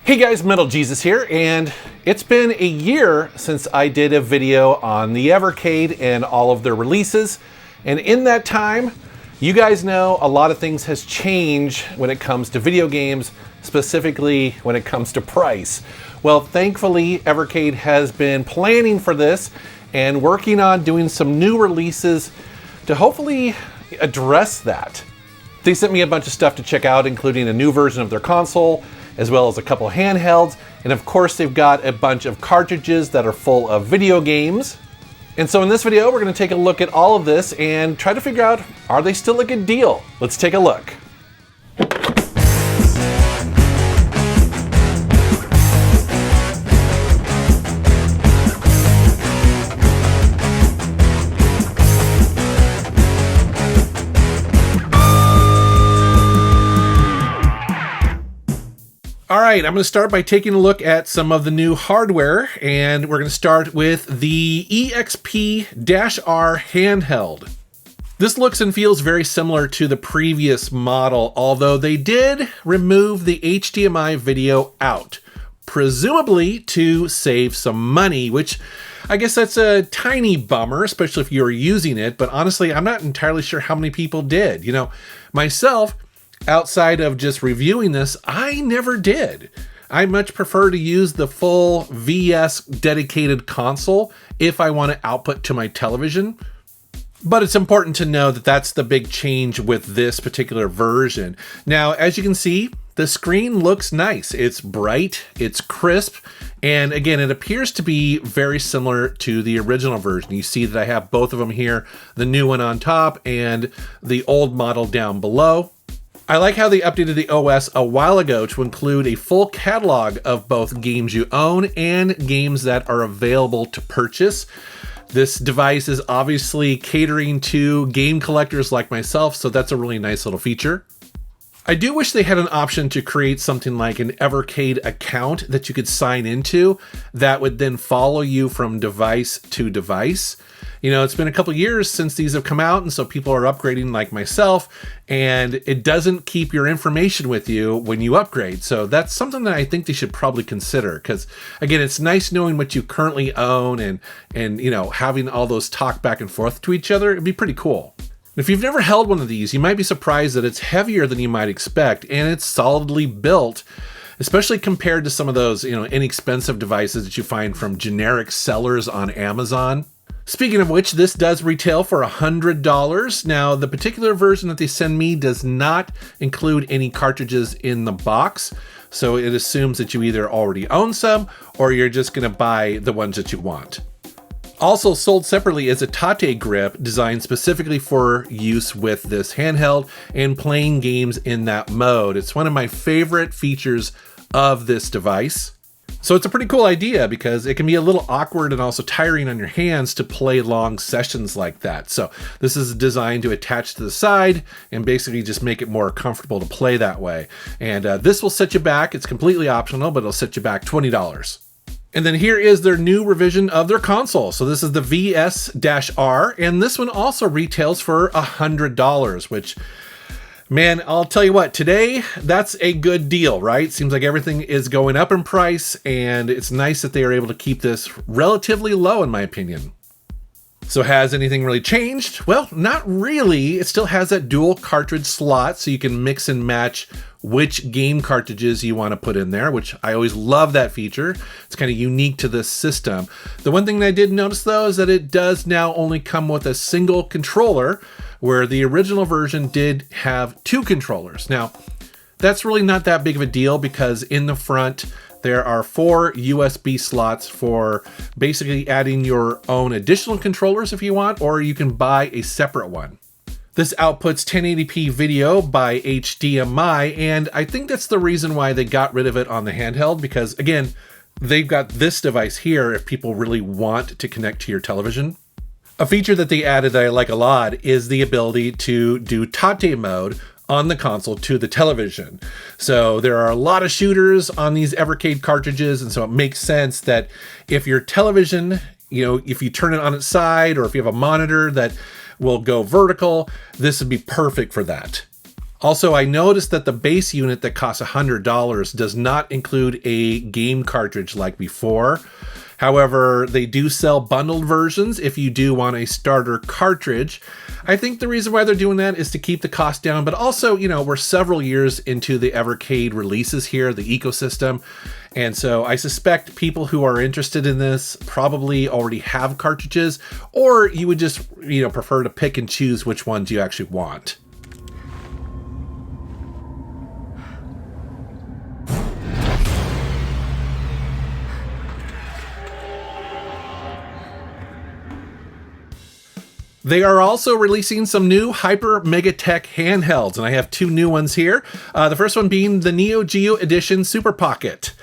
Hey guys, Metal Jesus here, and it's been a year since I did a video on the Evercade and all of their releases. And in that time, you guys know a lot of things has changed when it comes to video games, specifically when it comes to price. Well, thankfully, Evercade has been planning for this and working on doing some new releases to hopefully address that. They sent me a bunch of stuff to check out, including a new version of their console, as well as a couple handhelds, and of course they've got a bunch of cartridges that are full of video games. And so in this video we're going to take a look at all of this and try to figure out, are they still a good deal? Let's take a look. All right, I'm going to start by taking a look at some of the new hardware, and we're going to start with the EXP-R handheld. This looks and feels very similar to the previous model, although they did remove the HDMI video out, presumably to save some money, which I guess that's a tiny bummer, especially if you're using it, but honestly, I'm not entirely sure how many people did. You know, myself, outside of just reviewing this, I never did. I much prefer to use the full VS dedicated console if I want to output to my television. But it's important to know that that's the big change with this particular version. Now, as you can see, the screen looks nice. It's bright, it's crisp, and again, it appears to be very similar to the original version. You see that I have both of them here, the new one on top and the old model down below. I like how they updated the OS a while ago to include a full catalog of both games you own and games that are available to purchase. This device is obviously catering to game collectors like myself, so that's a really nice little feature. I do wish they had an option to create something like an Evercade account that you could sign into that would then follow you from device to device. You know, it's been a couple years since these have come out, and so people are upgrading like myself, and it doesn't keep your information with you when you upgrade. So that's something that I think they should probably consider, because again, it's nice knowing what you currently own and you know, having all those talk back and forth to each other. It'd be pretty cool. If you've never held one of these, you might be surprised that it's heavier than you might expect, and it's solidly built, especially compared to some of those, you know, inexpensive devices that you find from generic sellers on Amazon. Speaking of which, this does retail for $100. Now, the particular version that they send me does not include any cartridges in the box, so it assumes that you either already own some or you're just going to buy the ones that you want. Also sold separately is a Taito grip designed specifically for use with this handheld and playing games in that mode. It's one of my favorite features of this device. So it's a pretty cool idea because it can be a little awkward and also tiring on your hands to play long sessions like that. So this is designed to attach to the side and basically just make it more comfortable to play that way. And this will set you back. It's completely optional, but it'll set you back $20. And then here is their new revision of their console. So this is the VS-R, and this one also retails for $100, which, man, I'll tell you what, today, that's a good deal, right? Seems like everything is going up in price, and it's nice that they are able to keep this relatively low, in my opinion. So has anything really changed? Well, not really. It still has that dual cartridge slot, so you can mix and match which game cartridges you want to put in there, which I always love that feature. It's kind of unique to this system. The one thing that I did notice, though, is that it does now only come with a single controller, where the original version did have two controllers. Now, that's really not that big of a deal because in the front, there are 4 USB slots for basically adding your own additional controllers if you want, or you can buy a separate one. This outputs 1080p video by HDMI, and I think that's the reason why they got rid of it on the handheld, because again, they've got this device here if people really want to connect to your television. A feature that they added that I like a lot is the ability to do Taito mode on the console to the television. So there are a lot of shooters on these Evercade cartridges, and so it makes sense that if your television, you know, if you turn it on its side or if you have a monitor that will go vertical, this would be perfect for that. Also, I noticed that the base unit that costs $100 does not include a game cartridge like before. However, they do sell bundled versions if you do want a starter cartridge. I think the reason why they're doing that is to keep the cost down, but also, we're several years into the Evercade releases here, the ecosystem. And so I suspect people who are interested in this probably already have cartridges, or you would just, prefer to pick and choose which ones you actually want. They are also releasing some new Hyper Megatech handhelds, and I have two new ones here. The first one being the Neo Geo Edition Super Pocket.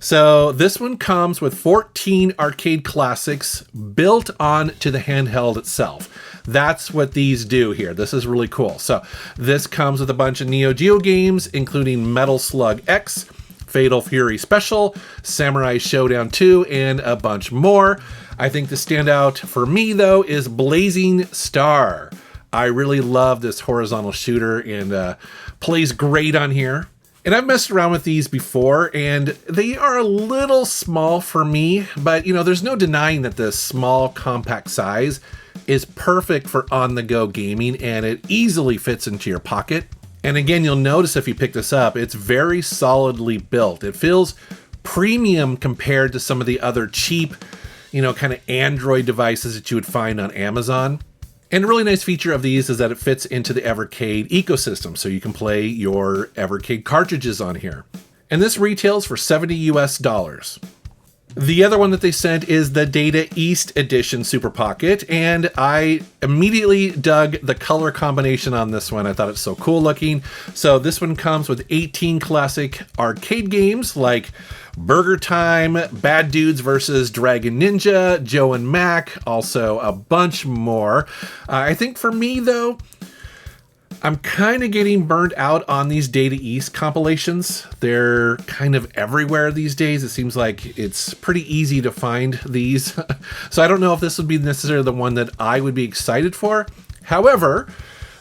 So this one comes with 14 arcade classics built onto the handheld itself. That's what these do here. This is really cool. So this comes with a bunch of Neo Geo games, including Metal Slug X, Fatal Fury Special, Samurai Showdown 2, and a bunch more. I think the standout for me, though, is Blazing Star. I really love this horizontal shooter and plays great on here. And I've messed around with these before, and they are a little small for me, but there's no denying that the small, compact size is perfect for on-the-go gaming, and it easily fits into your pocket. And again, you'll notice if you pick this up, it's very solidly built. It feels premium compared to some of the other cheap, kind of Android devices that you would find on Amazon. And a really nice feature of these is that it fits into the Evercade ecosystem, so you can play your Evercade cartridges on here. And this retails for $70 US. The other one that they sent is the Data East Edition Super Pocket, and I immediately dug the color combination on this one. I thought it's so cool looking. So this one comes with 18 classic arcade games like Burger Time, Bad Dudes vs. Dragon Ninja, Joe and Mac, also a bunch more. I think for me, though, I'm kind of getting burned out on these Data East compilations. They're kind of everywhere these days. It seems like it's pretty easy to find these. So I don't know if this would be necessarily the one that I would be excited for. However,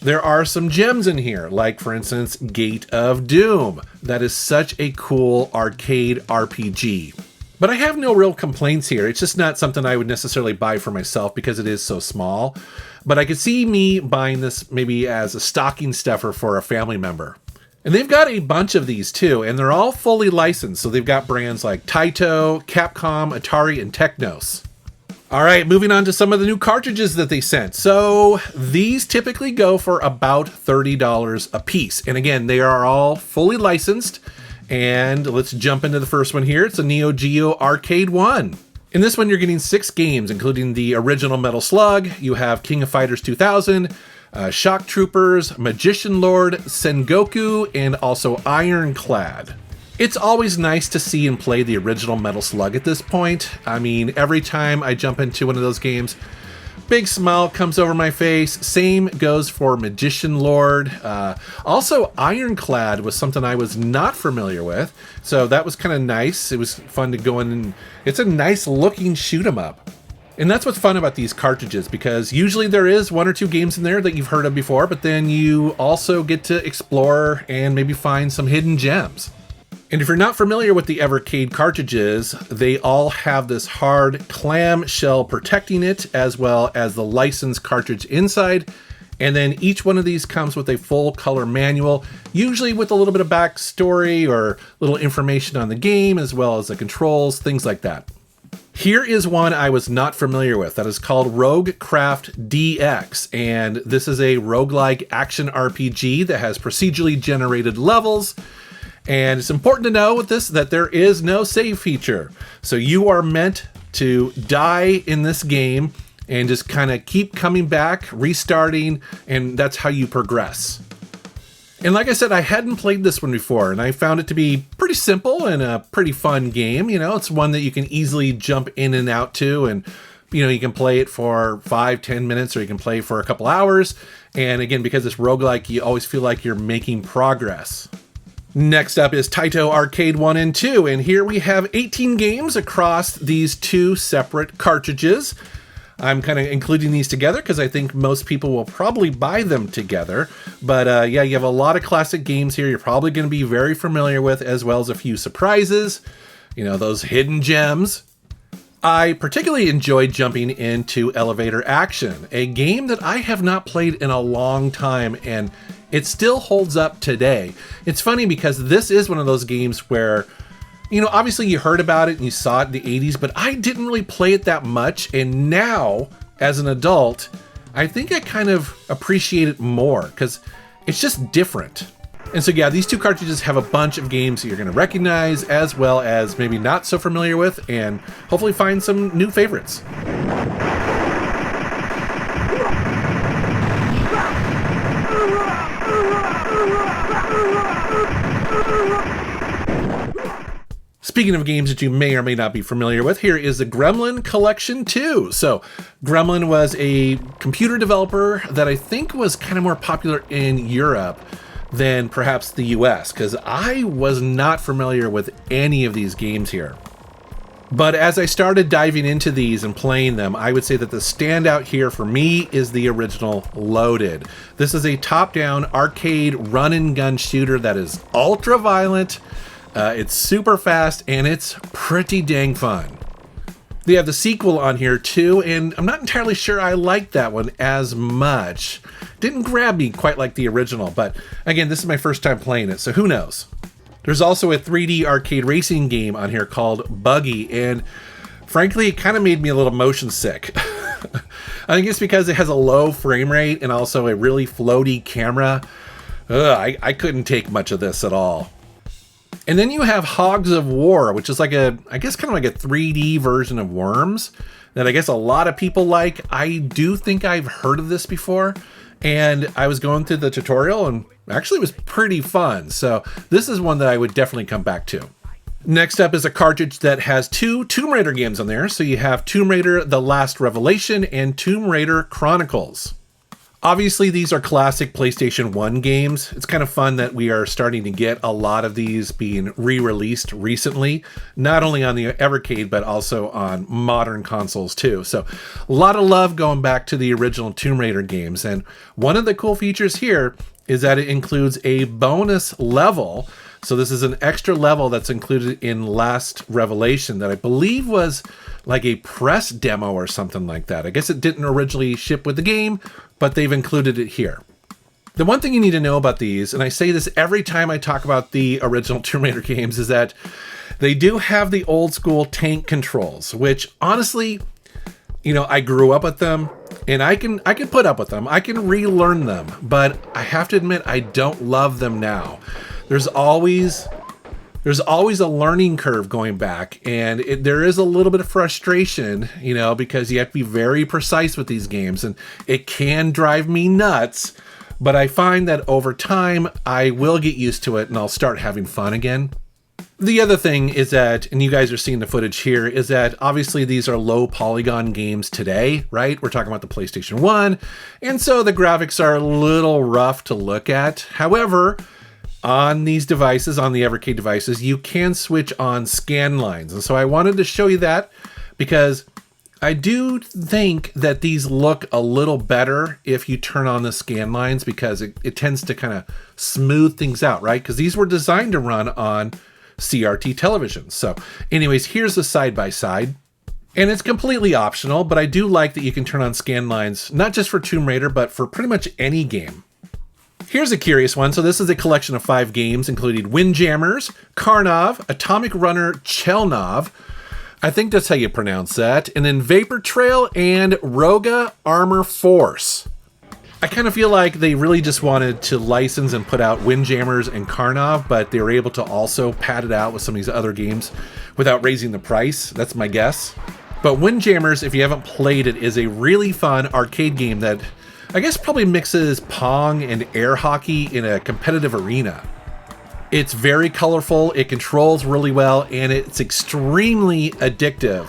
there are some gems in here, like, for instance, Gate of Doom. That is such a cool arcade RPG. But I have no real complaints here. It's just not something I would necessarily buy for myself because it is so small. But I could see me buying this maybe as a stocking stuffer for a family member. And they've got a bunch of these too, and they're all fully licensed. So they've got brands like Taito, Capcom, Atari, and Technos. All right, moving on to some of the new cartridges that they sent. So these typically go for about $30 a piece. And again, they are all fully licensed. And let's jump into the first one here. It's a Neo Geo Arcade 1. In this one, you're getting 6 games, including the original Metal Slug. You have King of Fighters 2000, Shock Troopers, Magician Lord, Sengoku, and also Ironclad. It's always nice to see and play the original Metal Slug at this point. I mean, every time I jump into one of those games, big smile comes over my face. Same goes for Magician Lord. Also, Ironclad was something I was not familiar with, so that was kind of nice. It was fun to go in, and it's a nice looking shoot 'em up. And that's what's fun about these cartridges, because usually there is 1 or 2 games in there that you've heard of before, but then you also get to explore and maybe find some hidden gems. And if you're not familiar with the Evercade cartridges, they all have this hard clam shell protecting it, as well as the licensed cartridge inside. And then each one of these comes with a full color manual, usually with a little bit of backstory or little information on the game, as well as the controls, things like that. Here is one I was not familiar with that is called Roguecraft DX, and this is a roguelike action RPG that has procedurally generated levels. And it's important to know with this that there is no save feature. So you are meant to die in this game and just kind of keep coming back, restarting, and that's how you progress. And like I said, I hadn't played this one before, and I found it to be pretty simple and a pretty fun game. It's one that you can easily jump in and out to, and you can play it for 5-10 minutes, or you can play for a couple hours. And again, because it's roguelike, you always feel like you're making progress. Next up is Taito Arcade 1 and 2, and here we have 18 games across these 2 separate cartridges. I'm kind of including these together because I think most people will probably buy them together. But yeah, you have a lot of classic games here you're probably going to be very familiar with, as well as a few surprises, you know, those hidden gems. I particularly enjoyed jumping into Elevator Action, a game that I have not played in a long time, and it still holds up today. It's funny because this is one of those games where, you know, obviously you heard about it and you saw it in the 80s, but I didn't really play it that much. And now, as an adult, I think I kind of appreciate it more because it's just different. And so yeah, these two cartridges have a bunch of games that you're going to recognize, as well as maybe not so familiar with, and hopefully find some new favorites. Speaking of games that you may or may not be familiar with, here is the Gremlin Collection 2. So Gremlin was a computer developer that I think was kind of more popular in Europe than perhaps the US, because I was not familiar with any of these games here. But as I started diving into these and playing them, I would say that the standout here for me is the original Loaded. This is a top-down arcade run-and-gun shooter that is ultra-violent, it's super fast, and it's pretty dang fun. They have the sequel on here too, and I'm not entirely sure I like that one as much. Didn't grab me quite like the original, but again, this is my first time playing it, so who knows? There's also a 3D arcade racing game on here called Buggy, and frankly, it kind of made me a little motion sick. I think it's because it has a low frame rate and also a really floaty camera. I couldn't take much of this at all. And then you have Hogs of War, which is like I guess kind of like a 3D version of Worms that I guess a lot of people like. I do think I've heard of this before, and I was going through the tutorial and actually it was pretty fun. So this is one that I would definitely come back to. Next up is a cartridge that has two Tomb Raider games on there. So you have Tomb Raider: The Last Revelation and Tomb Raider Chronicles. Obviously, these are classic PlayStation 1 games. It's kind of fun that we are starting to get a lot of these being re-released recently, not only on the Evercade, but also on modern consoles too. So a lot of love going back to the original Tomb Raider games. And one of the cool features here is that it includes a bonus level. So this is an extra level that's included in Last Revelation that I believe was like a press demo or something like that. I guess it didn't originally ship with the game, but they've included it here. The one thing you need to know about these, and I say this every time I talk about the original Tomb Raider games, is that they do have the old school tank controls, which honestly, you know, I grew up with them and I can put up with them. I can relearn them, but I have to admit I don't love them now. There's always a learning curve going back, and there is a little bit of frustration, you know, because you have to be very precise with these games, and it can drive me nuts, but I find that over time, I will get used to it, and I'll start having fun again. The other thing is that, and you guys are seeing the footage here, is that obviously these are low polygon games today, right? We're talking about the PlayStation 1, and so the graphics are a little rough to look at. However, on these devices, on the Evercade devices, you can switch on scan lines. And so I wanted to show you that because I do think that these look a little better if you turn on the scan lines, because it tends to kind of smooth things out, right? Because these were designed to run on CRT television. So anyways, here's the side-by-side. And it's completely optional, but I do like that you can turn on scan lines, not just for Tomb Raider, but for pretty much any game. Here's a curious one. So this is a collection of 5 games, including Windjammers, Karnov, Atomic Runner Chelnov, I think that's how you pronounce that, and then Vapor Trail and Roga Armor Force. I kind of feel like they really just wanted to license and put out Windjammers and Karnov, but they were able to also pad it out with some of these other games without raising the price. That's my guess. But Windjammers, if you haven't played it, is a really fun arcade game that I guess probably mixes Pong and air hockey in a competitive arena. It's very colorful, it controls really well, and it's extremely addictive.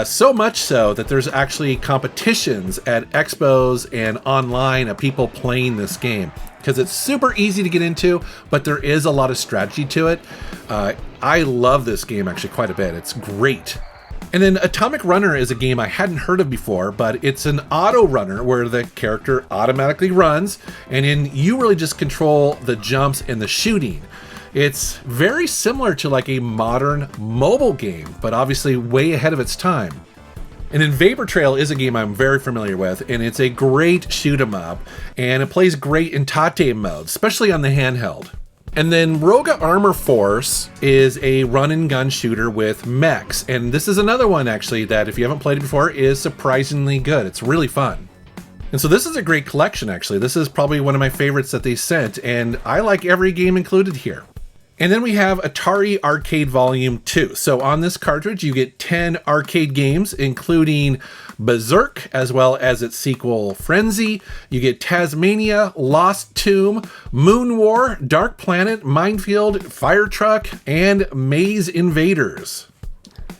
So much so that there's actually competitions at expos and online of people playing this game, because it's super easy to get into, but there is a lot of strategy to it. I love this game actually quite a bit. It's great. And then Atomic Runner is a game I hadn't heard of before, but it's an auto runner where the character automatically runs, and then you really just control the jumps and the shooting. It's very similar to like a modern mobile game, but obviously way ahead of its time. And then Vapor Trail is a game I'm very familiar with, and it's a great shoot 'em up, and it plays great in Taito mode, especially on the handheld. And then Roga Armor Force is a run and gun shooter with mechs, and this is another one actually that if you haven't played it before is surprisingly good. It's really fun. And so this is a great collection actually. This is probably one of my favorites that they sent, and I like every game included here. And then we have Atari Arcade Volume 2. So on this cartridge, you get 10 arcade games, including Berserk, as well as its sequel, Frenzy. You get Tasmania, Lost Tomb, Moon War, Dark Planet, Minefield, Fire Truck, and Maze Invaders.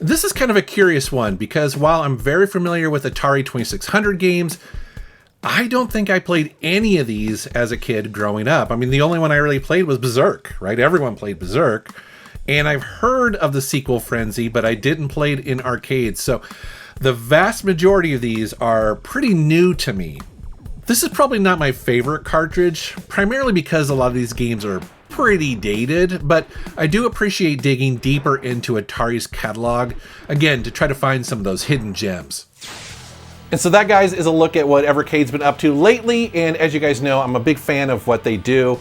This is kind of a curious one, because while I'm very familiar with Atari 2600 games, I don't think I played any of these as a kid growing up. I mean, the only one I really played was Berserk, right? Everyone played Berserk. And I've heard of the sequel Frenzy, but I didn't play it in arcades. So the vast majority of these are pretty new to me. This is probably not my favorite cartridge, primarily because a lot of these games are pretty dated, but I do appreciate digging deeper into Atari's catalog, again, to try to find some of those hidden gems. And so that, guys, is a look at what Evercade's been up to lately, and as you guys know, I'm a big fan of what they do.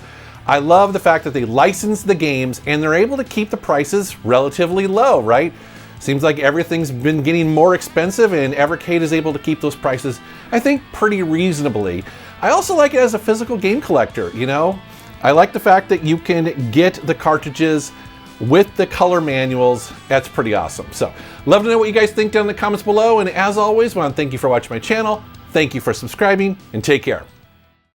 I love the fact that they license the games and they're able to keep the prices relatively low, right? Seems like everything's been getting more expensive and Evercade is able to keep those prices, I think, pretty reasonably. I also like it as a physical game collector, you know? I like the fact that you can get the cartridges with the color manuals. That's pretty awesome. So love to know what you guys think down in the comments below. And as always, I want to thank you for watching my channel. Thank you for subscribing, and take care.